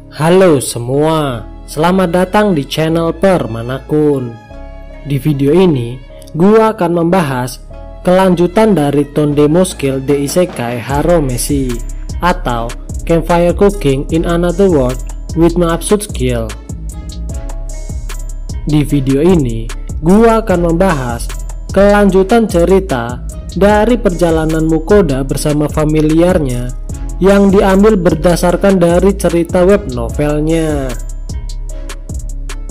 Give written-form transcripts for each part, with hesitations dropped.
Halo semua, selamat datang di channel Permanakun. Di video ini, gua akan membahas kelanjutan dari Tone Demo Skill The Isekai Haromesi atau Campfire Cooking in Another World with My Absurd Skill. Di video ini, gua akan membahas kelanjutan cerita dari perjalanan Mukoda bersama familiarnya yang diambil berdasarkan dari cerita web novelnya.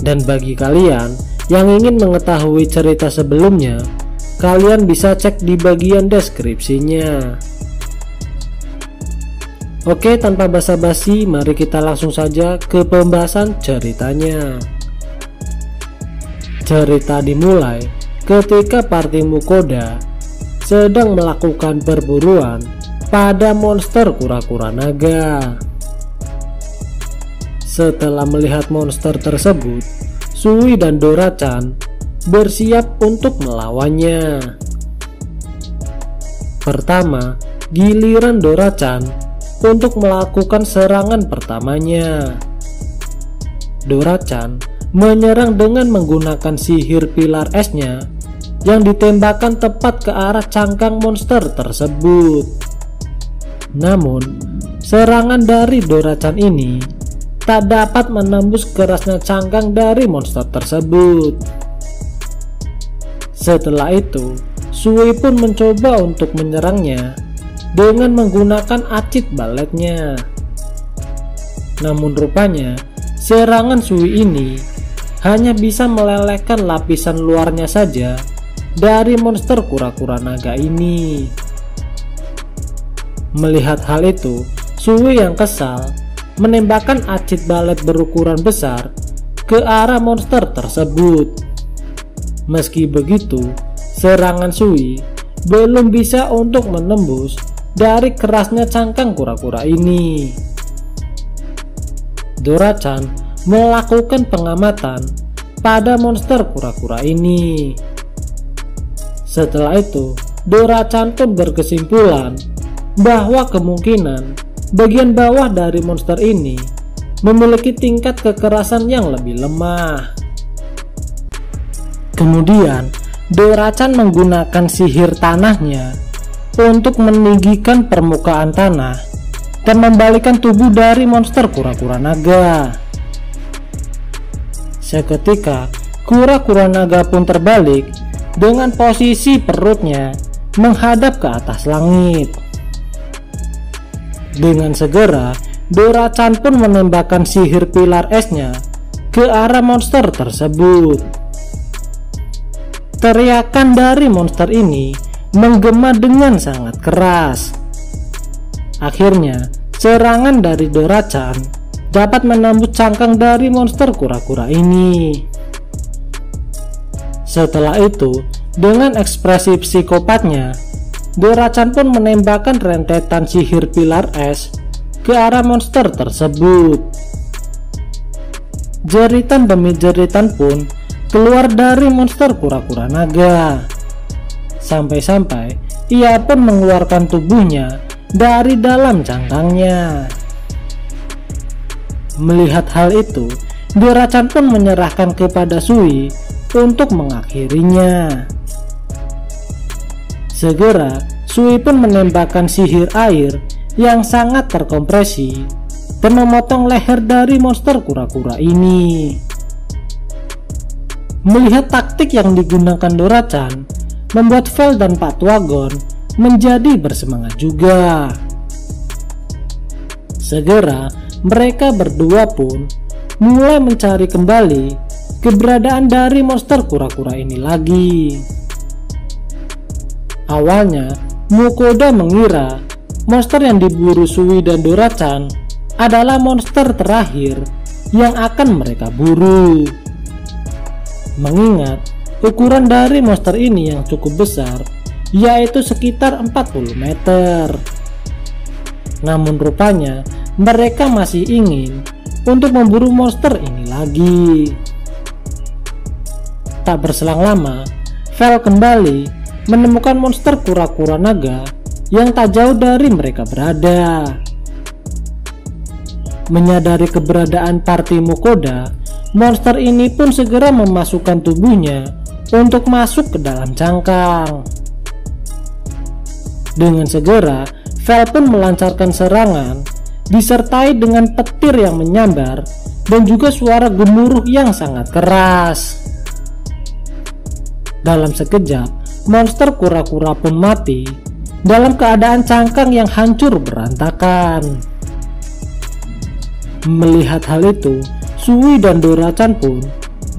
Dan bagi kalian yang ingin mengetahui cerita sebelumnya, kalian bisa cek di bagian deskripsinya. Oke, tanpa basa-basi, mari kita langsung saja ke pembahasan ceritanya. Cerita dimulai ketika party Mukoda sedang melakukan perburuan pada monster kura-kura naga. Setelah melihat monster tersebut, Sui dan Dora-chan bersiap untuk melawannya. Pertama, giliran Dora-chan untuk melakukan serangan pertamanya. Dora-chan menyerang dengan menggunakan sihir pilar esnya yang ditembakkan tepat ke arah cangkang monster tersebut. Namun, serangan dari Dora-chan ini tak dapat menembus kerasnya cangkang dari monster tersebut. Setelah itu, Sui pun mencoba untuk menyerangnya dengan menggunakan acid baletnya. Namun rupanya, serangan Sui ini hanya bisa melelehkan lapisan luarnya saja dari monster kura-kura naga ini. Melihat hal itu, Sui yang kesal menembakkan acid balet berukuran besar ke arah monster tersebut. Meski begitu, serangan Sui belum bisa untuk menembus dari kerasnya cangkang kura-kura ini. Dora-chan melakukan pengamatan pada monster kura-kura ini. Setelah itu, Dora-chan pun berkesimpulan bahwa kemungkinan bagian bawah dari monster ini memiliki tingkat kekerasan yang lebih lemah. Kemudian, Dora-chan menggunakan sihir tanahnya untuk meninggikan permukaan tanah dan membalikan tubuh dari monster kura-kura naga. Seketika, kura-kura naga pun terbalik dengan posisi perutnya menghadap ke atas langit. Dengan segera, Dora-chan pun menembakkan sihir pilar esnya ke arah monster tersebut. Teriakan dari monster ini menggema dengan sangat keras. Akhirnya, serangan dari Dora-chan dapat menembus cangkang dari monster kura-kura ini. Setelah itu, dengan ekspresi psikopatnya, Dora-chan pun menembakkan rentetan sihir pilar es ke arah monster tersebut. Jeritan demi jeritan pun keluar dari monster kura-kura naga. Sampai-sampai ia pun mengeluarkan tubuhnya dari dalam cangkangnya. Melihat hal itu, Dora-chan pun menyerahkan kepada Sui untuk mengakhirinya. Segera, Sui pun menembakkan sihir air yang sangat terkompresi dan memotong leher dari monster kura-kura ini. Melihat taktik yang digunakan Dora-chan, membuat Vel dan Pak Tuagon menjadi bersemangat juga. Segera, mereka berdua pun mulai mencari kembali keberadaan dari monster kura-kura ini lagi. Awalnya, Mukoda mengira monster yang diburu Sui dan Dora-chan adalah monster terakhir yang akan mereka buru. Mengingat ukuran dari monster ini yang cukup besar, yaitu sekitar 40 meter. Namun rupanya mereka masih ingin untuk memburu monster ini lagi. Tak berselang lama, Vel kembali menemukan monster kura-kura naga yang tak jauh dari mereka berada. Menyadari keberadaan party Mukoda, monster ini pun segera memasukkan tubuhnya untuk masuk ke dalam cangkang. Dengan segera, Vel pun melancarkan serangan, disertai dengan petir yang menyambar dan juga suara gemuruh yang sangat keras. Dalam sekejap, monster kura-kura pun mati dalam keadaan cangkang yang hancur berantakan. Melihat hal itu, Sui dan Dora-chan pun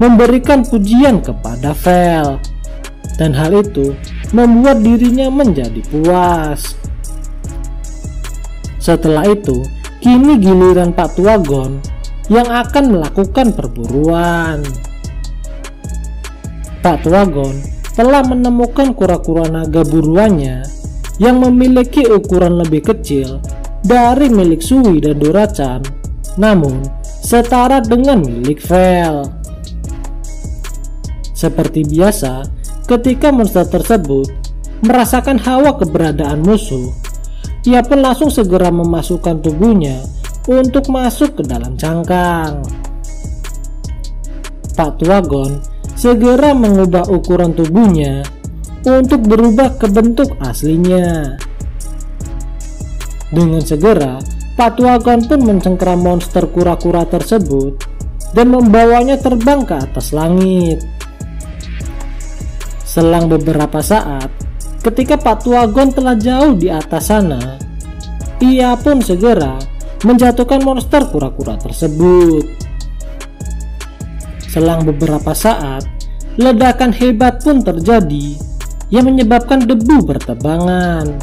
memberikan pujian kepada Vel, dan hal itu membuat dirinya menjadi puas. Setelah itu, kini giliran Pak Tuagon yang akan melakukan perburuan. Pak Tuagon telah menemukan kura-kura naga buruannya yang memiliki ukuran lebih kecil dari milik Sui dan Dora-chan, namun setara dengan milik Vel. Seperti biasa, ketika monster tersebut merasakan hawa keberadaan musuh, ia pun langsung segera memasukkan tubuhnya untuk masuk ke dalam cangkang. Pak Tuagon segera mengubah ukuran tubuhnya untuk berubah ke bentuk aslinya. Dengan segera, Pak Tuagon pun mencengkeram monster kura-kura tersebut dan membawanya terbang ke atas langit. Selang beberapa saat, ketika Pak Tuagon telah jauh di atas sana, ia pun segera menjatuhkan monster kura-kura tersebut. Selang beberapa saat, ledakan hebat pun terjadi yang menyebabkan debu berterbangan.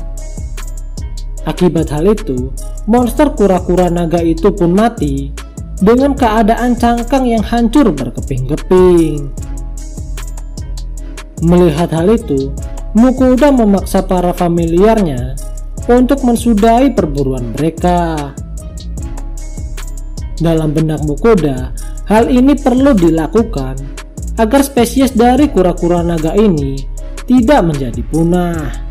Akibat hal itu, monster kura-kura naga itu pun mati dengan keadaan cangkang yang hancur berkeping-keping. Melihat hal itu, Mukoda memaksa para familiarnya untuk mensudahi perburuan mereka. Dalam benak Mukoda, hal ini perlu dilakukan agar spesies dari kura-kura naga ini tidak menjadi punah.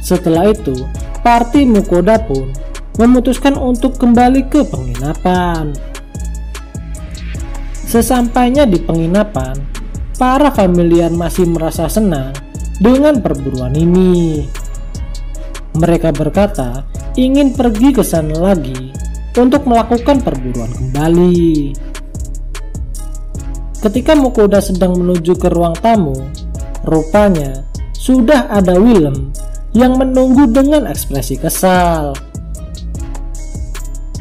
Setelah itu, party Mukoda pun memutuskan untuk kembali ke penginapan. Sesampainya di penginapan, para familiar masih merasa senang dengan perburuan ini. Mereka berkata ingin pergi ke sana lagi untuk melakukan perburuan kembali. Ketika Mukoda sedang menuju ke ruang tamu, rupanya sudah ada Willem yang menunggu dengan ekspresi kesal.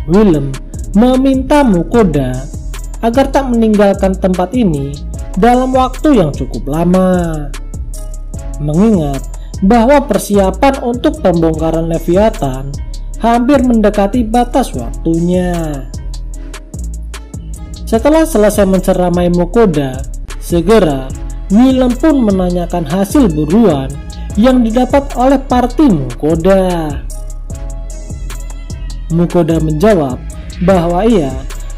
Willem meminta Mukoda agar tak meninggalkan tempat ini dalam waktu yang cukup lama, mengingat bahwa persiapan untuk pembongkaran Leviathan hampir mendekati batas waktunya. Setelah selesai menceramai Mukoda, segera Willem pun menanyakan hasil buruan yang didapat oleh party Mukoda. Mukoda menjawab bahwa ia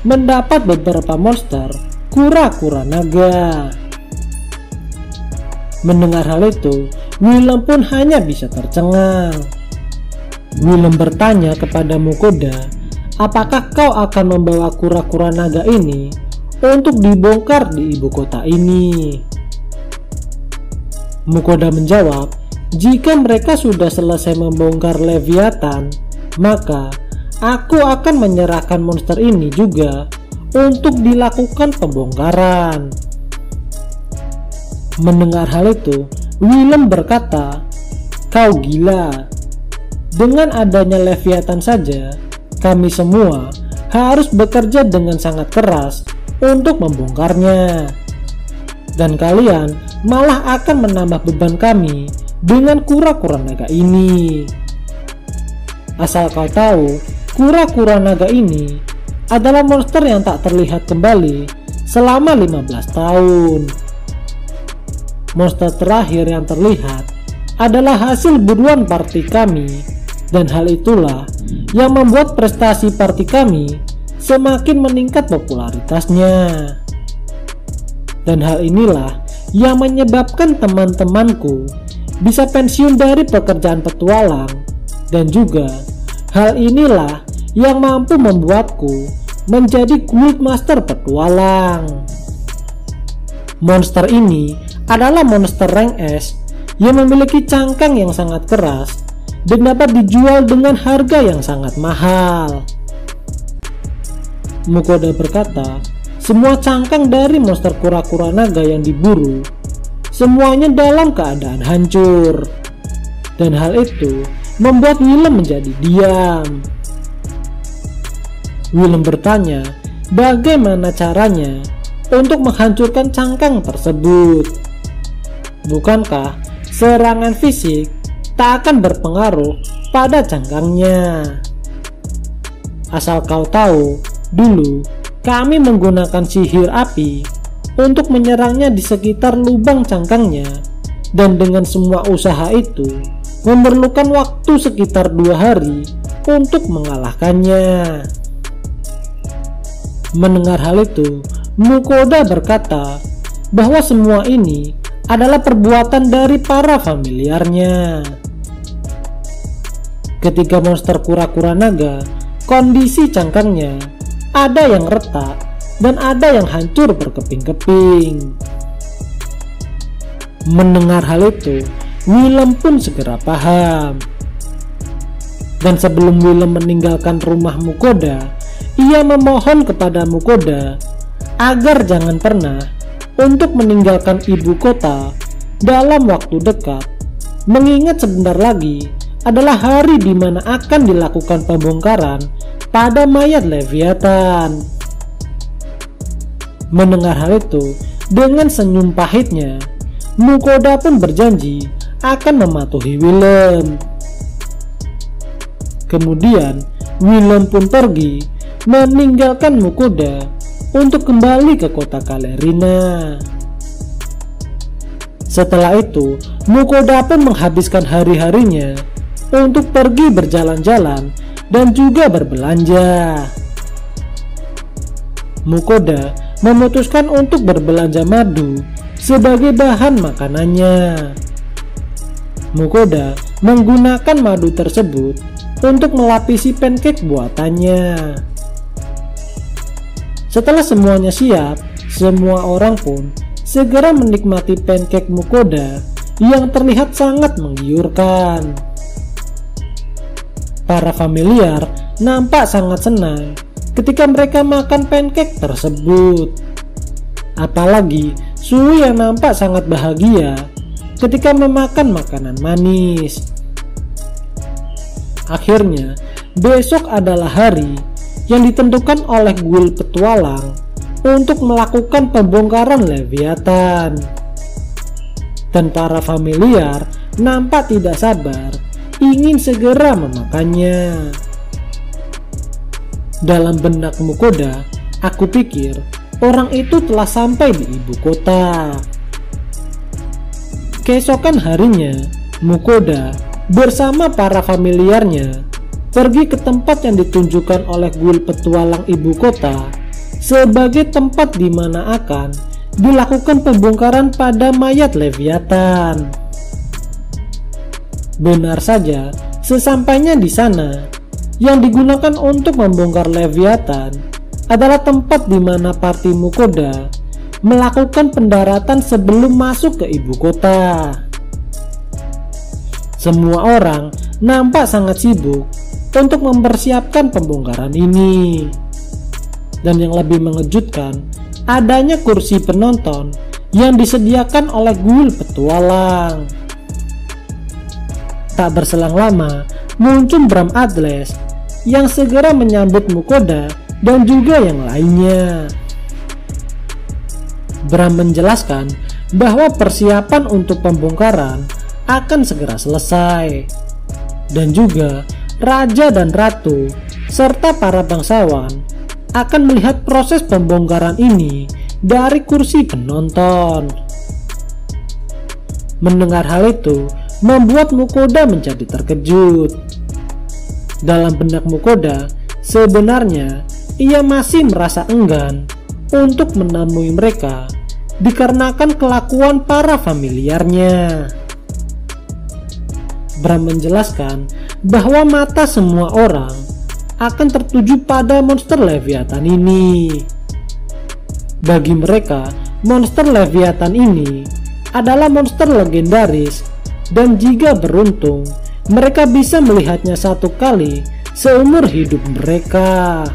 mendapat beberapa monster kura-kura naga. Mendengar hal itu, Willem pun hanya bisa tercengang. Willem bertanya kepada Mukoda, apakah kau akan membawa kura-kura naga ini untuk dibongkar di ibu kota ini? Mukoda menjawab, jika mereka sudah selesai membongkar Leviathan, maka aku akan menyerahkan monster ini juga untuk dilakukan pembongkaran. Mendengar hal itu, Willem berkata, kau gila. Dengan adanya Leviathan saja, kami semua harus bekerja dengan sangat keras untuk membongkarnya. Dan kalian malah akan menambah beban kami dengan kura-kura naga ini. Asal kau tahu, kura-kura naga ini adalah monster yang tak terlihat kembali selama 15 tahun. Monster terakhir yang terlihat adalah hasil buruan party kami, dan hal itulah yang membuat prestasi party kami semakin meningkat popularitasnya. Dan hal inilah yang menyebabkan teman-temanku bisa pensiun dari pekerjaan petualang, dan juga hal inilah yang mampu membuatku menjadi Guild Master petualang. Monster ini adalah monster rank S yang memiliki cangkang yang sangat keras dan dapat dijual dengan harga yang sangat mahal. Mukoda berkata, semua cangkang dari monster kura-kura naga yang diburu semuanya dalam keadaan hancur, dan hal itu membuat Willem menjadi diam. Willem bertanya bagaimana caranya untuk menghancurkan cangkang tersebut. Bukankah serangan fisik tak akan berpengaruh pada cangkangnya? Asal kau tahu, dulu kami menggunakan sihir api untuk menyerangnya di sekitar lubang cangkangnya, dan dengan semua usaha itu memerlukan waktu sekitar 2 hari untuk mengalahkannya. Mendengar hal itu, Mukoda berkata bahwa semua ini adalah perbuatan dari para familiarnya. Ketika monster kura-kura naga, kondisi cangkangnya ada yang retak dan ada yang hancur berkeping-keping. Mendengar hal itu, Willem pun segera paham. Dan sebelum Willem meninggalkan rumah Mukoda, ia memohon kepada Mukoda agar jangan pernah untuk meninggalkan ibu kota dalam waktu dekat, mengingat sebentar lagi adalah hari di mana akan dilakukan pembongkaran pada mayat Leviathan. Mendengar hal itu, dengan senyum pahitnya, Mukoda pun berjanji akan mematuhi Willem. Kemudian Willem pun pergi meninggalkan Mukoda untuk kembali ke kota Kalerina. Setelah itu, Mukoda pun menghabiskan hari-harinya untuk pergi berjalan-jalan dan juga berbelanja. Mukoda memutuskan untuk berbelanja madu sebagai bahan makanannya. Mukoda menggunakan madu tersebut untuk melapisi pancake buatannya. Setelah semuanya siap, semua orang pun segera menikmati pancake Mukoda yang terlihat sangat menggiurkan. Para familiar nampak sangat senang ketika mereka makan pancake tersebut. Apalagi Sui yang nampak sangat bahagia ketika memakan makanan manis. Akhirnya, besok adalah hari yang ditentukan oleh Guild Petualang untuk melakukan pembongkaran Leviathan. Dan para familiar nampak tidak sabar ingin segera memakannya. Dalam benak Mukoda, aku pikir orang itu telah sampai di ibu kota. Keesokan harinya, Mukoda bersama para familiarnya pergi ke tempat yang ditunjukkan oleh Guild Petualang ibu kota sebagai tempat di mana akan dilakukan pembongkaran pada mayat Leviathan. Benar saja, sesampainya di sana, yang digunakan untuk membongkar Leviathan adalah tempat di mana parti Mukoda melakukan pendaratan sebelum masuk ke ibu kota. Semua orang nampak sangat sibuk untuk mempersiapkan pembongkaran ini. Dan yang lebih mengejutkan, adanya kursi penonton yang disediakan oleh Guild Petualang. Tak berselang lama, muncul Bram Adles yang segera menyambut Mukoda dan juga yang lainnya. Bram menjelaskan bahwa persiapan untuk pembongkaran akan segera selesai, dan juga raja dan ratu serta para bangsawan akan melihat proses pembongkaran ini dari kursi penonton. Mendengar hal itu membuat Mukoda menjadi terkejut. Dalam benak Mukoda, sebenarnya ia masih merasa enggan untuk menemui mereka dikarenakan kelakuan para familiarnya. Bram menjelaskan bahwa mata semua orang akan tertuju pada monster Leviathan ini. Bagi mereka, monster Leviathan ini adalah monster legendaris, dan jika beruntung, mereka bisa melihatnya satu kali seumur hidup mereka.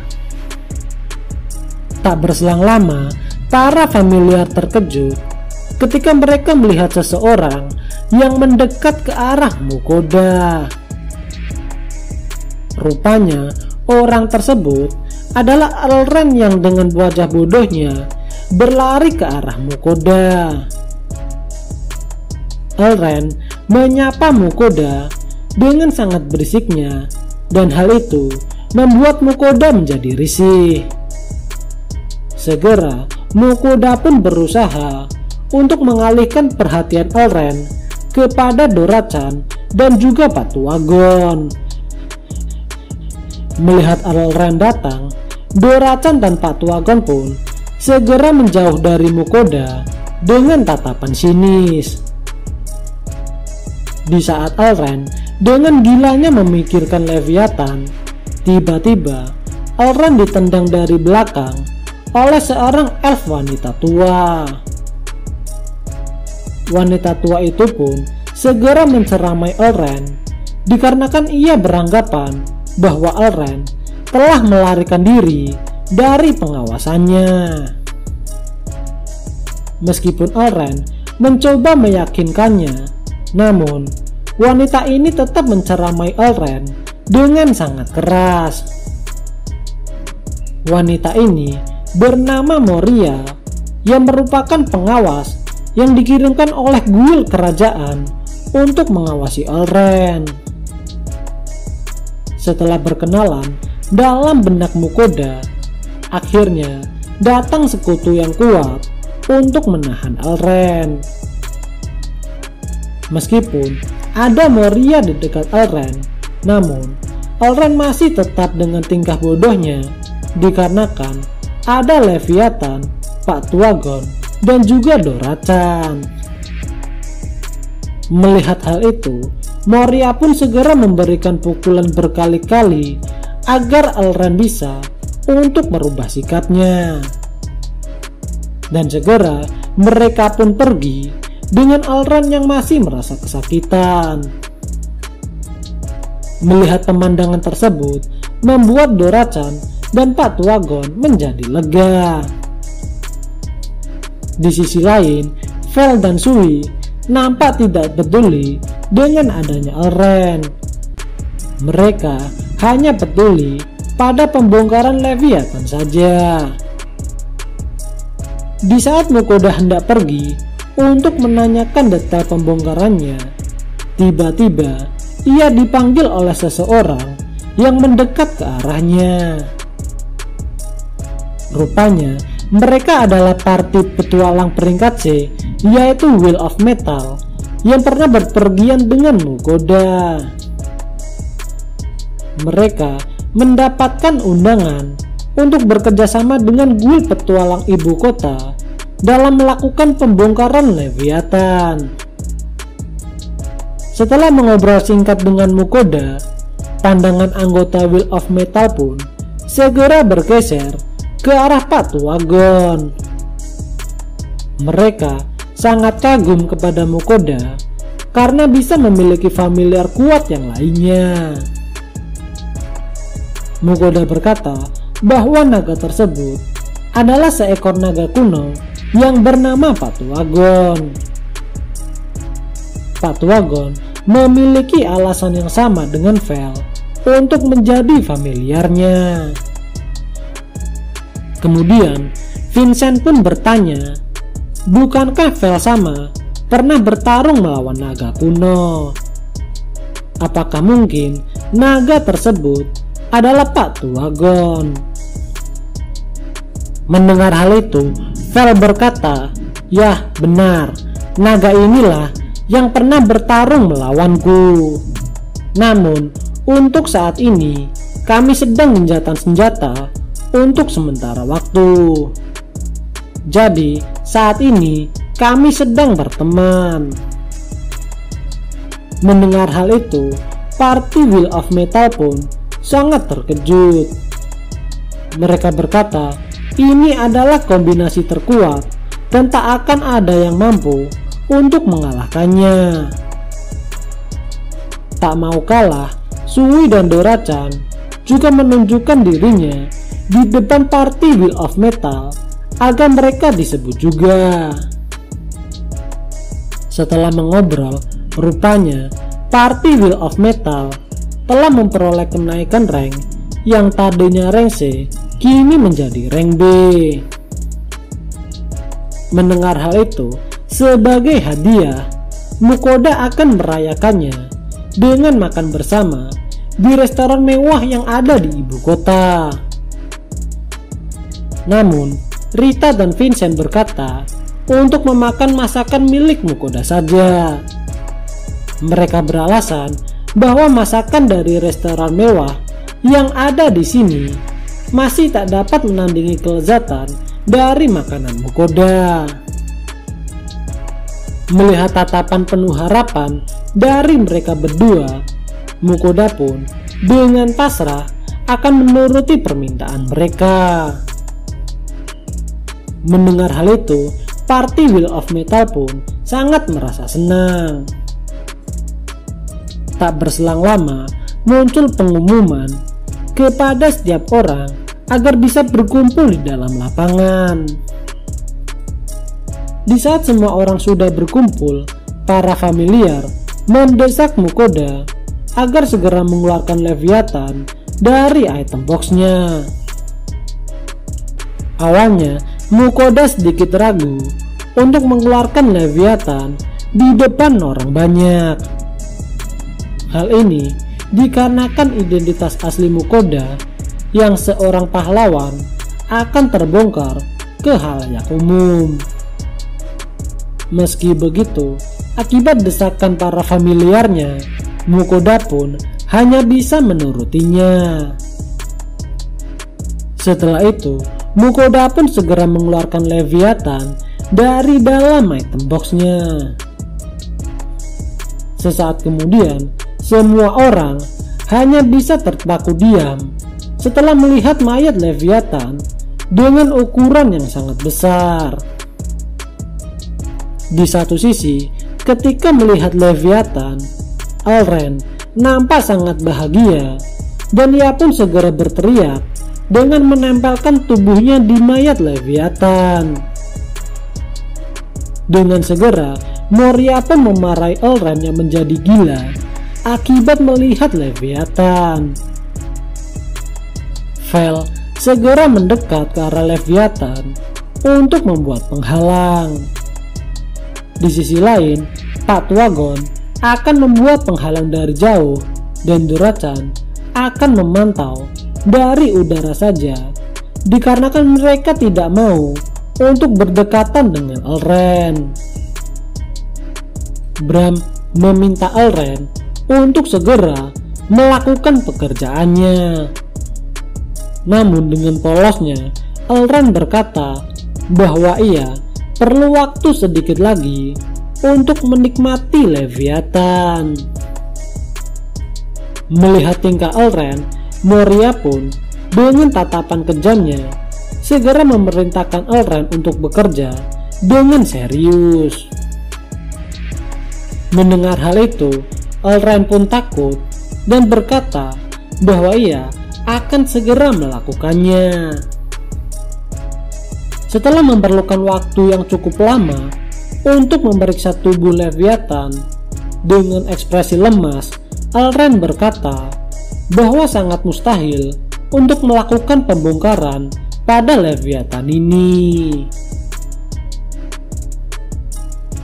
Tak berselang lama, para familiar terkejut ketika mereka melihat seseorang yang mendekat ke arah Mukoda. Rupanya, orang tersebut adalah Alren yang dengan wajah bodohnya berlari ke arah Mukoda. Alren menyapa Mukoda dengan sangat berisiknya, dan hal itu membuat Mukoda menjadi risih. Segera, Mukoda pun berusaha untuk mengalihkan perhatian Alren kepada Dora-chan dan juga Patuagon. Melihat Alren datang, Dora-chan dan Patuagon pun segera menjauh dari Mukoda dengan tatapan sinis. Di saat Alren dengan gilanya memikirkan Leviathan, tiba-tiba Alren ditendang dari belakang oleh seorang elf wanita tua. Wanita tua itu pun segera menceramai Alren dikarenakan ia beranggapan bahwa Alren telah melarikan diri dari pengawasannya. Meskipun Alren mencoba meyakinkannya, namun wanita ini tetap menceramai Alren dengan sangat keras. Wanita ini bernama Moria, yang merupakan pengawas yang dikirimkan oleh guild kerajaan untuk mengawasi Alren. Setelah berkenalan dalam benak Mukoda, akhirnya datang sekutu yang kuat untuk menahan Alren. Meskipun ada Moria di dekat Alren, namun Alren masih tetap dengan tingkah bodohnya dikarenakan ada Leviathan, Patuagon, dan juga Dora-chan. Melihat hal itu, Moria pun segera memberikan pukulan berkali-kali agar Alren bisa untuk merubah sikapnya. Dan segera mereka pun pergi dengan Alren yang masih merasa kesakitan. Melihat pemandangan tersebut membuat Dora-chan dan Patuagon menjadi lega. Di sisi lain, Vel dan Sui nampak tidak peduli dengan adanya Alren. Mereka hanya peduli pada pembongkaran Leviathan saja. Di saat Mukoda hendak pergi untuk menanyakan detail pembongkarannya, tiba-tiba ia dipanggil oleh seseorang yang mendekat ke arahnya. Rupanya mereka adalah parti petualang peringkat C, yaitu Wheel of Metal, yang pernah berpergian dengan Mukoda. Mereka mendapatkan undangan untuk bekerjasama dengan guild petualang ibu kota dalam melakukan pembongkaran Leviathan. Setelah mengobrol singkat dengan Mukoda, pandangan anggota Wheel of Metal pun segera bergeser ke arah Patuagon. Mereka sangat kagum kepada Mukoda karena bisa memiliki familiar kuat yang lainnya. Mukoda berkata bahwa naga tersebut adalah seekor naga kuno yang bernama Patuagon. Patuagon memiliki alasan yang sama dengan Vel untuk menjadi familiarnya. Kemudian Vincent pun bertanya, bukankah Vel sama pernah bertarung melawan naga kuno? Apakah mungkin naga tersebut adalah Patuagon? Mendengar hal itu, Vel berkata, "Yah, benar, naga inilah yang pernah bertarung melawanku. Namun, untuk saat ini, kami sedang gencatan senjata untuk sementara waktu. Jadi, saat ini kami sedang berteman." Mendengar hal itu, party Wheel of Metal pun sangat terkejut. Mereka berkata, ini adalah kombinasi terkuat dan tak akan ada yang mampu untuk mengalahkannya. Tak mau kalah, Sui dan Dora-chan juga menunjukkan dirinya di depan party Wheel of Metal agar mereka disebut juga. Setelah mengobrol, rupanya party Wheel of Metal telah memperoleh kenaikan rank yang tadinya rank C kini menjadi rank B. Mendengar hal itu, sebagai hadiah, Mukoda akan merayakannya dengan makan bersama di restoran mewah yang ada di ibu kota. Namun, Rita dan Vincent berkata untuk memakan masakan milik Mukoda saja. Mereka beralasan bahwa masakan dari restoran mewah yang ada di sini masih tak dapat menandingi kelezatan dari makanan Mukoda. Melihat tatapan penuh harapan dari mereka berdua, Mukoda pun dengan pasrah akan menuruti permintaan mereka. Mendengar hal itu, party Wheel of Metal pun sangat merasa senang. Tak berselang lama, muncul pengumuman kepada setiap orang agar bisa berkumpul di dalam lapangan. Di saat semua orang sudah berkumpul, para familiar mendesak Mukoda agar segera mengeluarkan Leviathan dari item boxnya. Awalnya, Mukoda sedikit ragu untuk mengeluarkan Leviathan di depan orang banyak. Hal ini dikarenakan identitas asli Mukoda yang seorang pahlawan akan terbongkar ke halayak umum. Meski begitu, akibat desakan para familiarnya, Mukoda pun hanya bisa menurutinya. Setelah itu, Mukoda pun segera mengeluarkan Leviathan dari dalam item boxnya. Sesaat kemudian, semua orang hanya bisa terpaku diam setelah melihat mayat Leviathan dengan ukuran yang sangat besar. Di satu sisi, ketika melihat Leviathan, Elren nampak sangat bahagia dan ia pun segera berteriak dengan menempelkan tubuhnya di mayat Leviathan. Dengan segera, Moria pun memarahi Elren yang menjadi gila akibat melihat Leviathan. Vel segera mendekat ke arah Leviathan untuk membuat penghalang. Di sisi lain, Pak Wagon akan membuat penghalang dari jauh dan Dora-chan akan memantau dari udara saja dikarenakan mereka tidak mau untuk berdekatan dengan Elren. Bram meminta Elren untuk segera melakukan pekerjaannya. Namun dengan polosnya, Elren berkata bahwa ia perlu waktu sedikit lagi untuk menikmati Leviathan. Melihat tingkah Elren, Moria pun dengan tatapan kejamnya segera memerintahkan Elren untuk bekerja dengan serius. Mendengar hal itu, Elren pun takut dan berkata bahwa ia akan segera melakukannya. Setelah memerlukan waktu yang cukup lama untuk memeriksa tubuh Leviathan, dengan ekspresi lemas, Elren berkata bahwa sangat mustahil untuk melakukan pembongkaran pada Leviathan ini.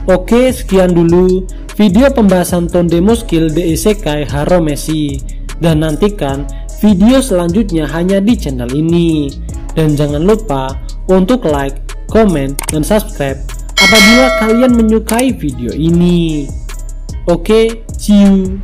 Oke, sekian dulu video pembahasan Tondemo Skill de Isekai Haromesi, dan nantikan video selanjutnya hanya di channel ini. Dan jangan lupa untuk like, komen, dan subscribe apabila kalian menyukai video ini. Oke, see you.